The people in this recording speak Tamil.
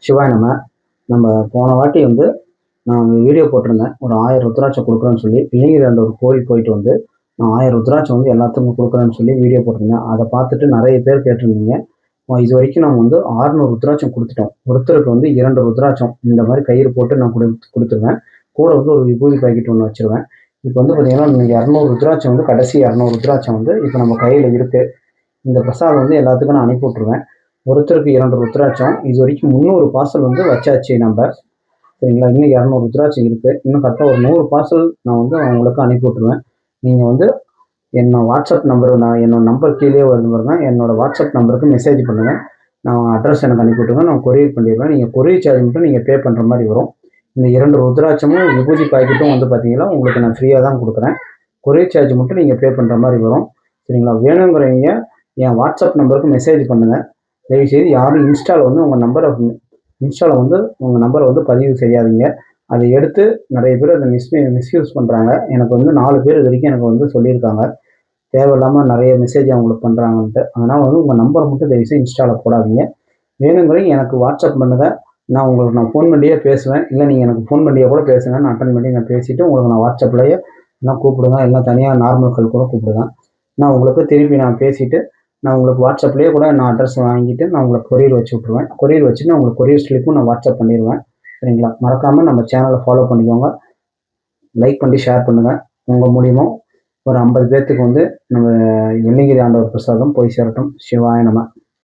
சிவாய நம்ம போன வாட்டி வந்து நான் வீடியோ போட்டிருந்தேன். ஒரு 1000 ருத்ராட்சம் கொடுக்குறேன்னு சொல்லி, வெள்ளிங்கிரி ஆண்ட ஒரு கோயில் போயிட்டு வந்து, நான் 1000 ருத்ராட்சம் வந்து எல்லாத்துக்கும் கொடுக்குறேன்னு சொல்லி வீடியோ போட்டிருந்தேன். அதை பார்த்துட்டு நிறைய பேர் கேட்டிருந்தீங்க. இது வரைக்கும் நம்ம வந்து 600 ருத்ராட்சம் கொடுத்துட்டோம். ஒருத்தருக்கு வந்து 2 ருத்ராட்சம் இந்த மாதிரி கயிறு போட்டு நான் கொடுத்துருவேன். கூட வந்து ஒரு விபூதி பாக்கெட் ஒன்று வச்சிருவேன். இப்போ வந்து பார்த்தீங்கன்னா 200 ருத்ராட்சம் வந்து கடைசி 200 ருத்ராட்சம் வந்து இப்போ நம்ம கையில் இருக்கு. இந்த பிரசாதம் வந்து எல்லாத்துக்கும் நான் அனுப்பி விட்ருவேன். ஒருத்தருக்கு 2 ருத்ராட்சம். இது வரைக்கும் 300 பார்சல் வந்து வச்சாச்சு நம்ம. சரிங்களா? இன்னும் 200 ருத்ராட்சம் இருக்கு. இன்னும் கரெக்டாக ஒரு 100 பார்சல் நான் வந்து அவங்களுக்கு அனுப்பி விட்ருவேன். நீங்கள் வந்து என்னோட வாட்ஸ்அப் நம்பர் என்னோட நம்பர் கீழே வருது பாருங்க. என்னோட வாட்ஸ்அப் நம்பருக்கு மெசேஜ் பண்ணுங்க. நான் அட்ரஸ் எனக்கு அனுப்பி விட்டுருங்க. நான் கொரியர் பண்ணிடுவேன். நீங்கள் கொரியர் சார்ஜ் மட்டும் நீங்கள் பே பண்ணுற மாதிரி வரும். இந்த 2 ருத்ராட்சமும் விபூதி பாக்கெட்டும் வந்து பார்த்தீங்கன்னா உங்களுக்கு நான் ஃப்ரீயாக தான் கொடுக்குறேன். கொரியர் சார்ஜ் மட்டும் நீங்கள் பே பண்ணுற மாதிரி வரும். சரிங்களா? வேணுங்கிறவங்க என் வாட்ஸ்அப் நம்பருக்கு மெசேஜ் பண்ணுங்கள். தயவுசெய்து யாரும் இன்ஸ்டாவில் வந்து உங்கள் நம்பரை வந்து பதிவு செய்யாதீங்க. அதை எடுத்து நிறைய பேர் அதை மிஸ்யூஸ் பண்ணுறாங்க. எனக்கு வந்து 4 பேர் இது வரைக்கும் எனக்கு வந்து சொல்லியிருக்காங்க. தேவையில்லாமல் நிறைய மெசேஜ் அவங்களுக்கு பண்ணுறாங்கன்ட்டு. அதனால் வந்து உங்கள் நம்பரை மட்டும் தயவுசெய்து இன்ஸ்டாவில் போடாதீங்க. வேணுங்கிறவங்க எனக்கு வாட்ஸ்அப் பண்ணுங்கள். நான் ஃபோன் பண்ணியே பேசுவேன். இல்லை நீங்கள் எனக்கு ஃபோன் பண்ணியே கூட பேசுங்க. நான் அட்டன் பண்ணி நான் பேசிவிட்டு உங்களுக்கு நான் வாட்ஸ்அப்லேயே எல்லாம் கூப்பிடுங்க. எல்லாம் தனியாக நார்மல் கால் கூட கூப்பிடுங்க. நான் உங்களுக்கு திருப்பி நான் பேசிவிட்டு நான் உங்களுக்கு வாட்ஸ்அப்லேயே கூட நான் அட்ரஸ் வாங்கிட்டு நான் உங்களுக்கு கொரியர் வச்சு விட்ருவேன். கொரியர் வச்சுட்டு உங்களுக்கு கொரியர் ஸ்லிப்பும் நான் வாட்ஸ்அப் பண்ணிடுவேன். சரிங்களா? மறக்காமல் நம்ம சேனலை ஃபாலோ பண்ணிக்கோங்க. லைக் பண்ணி ஷேர் பண்ணுங்கள். உங்கள் மூலியமா ஒரு 50 பேர்த்துக்கு வந்து நம்ம வெள்ளிங்கிரி ஆண்டவர் பிரசாதம் போய் சேரட்டும். சிவாய நம.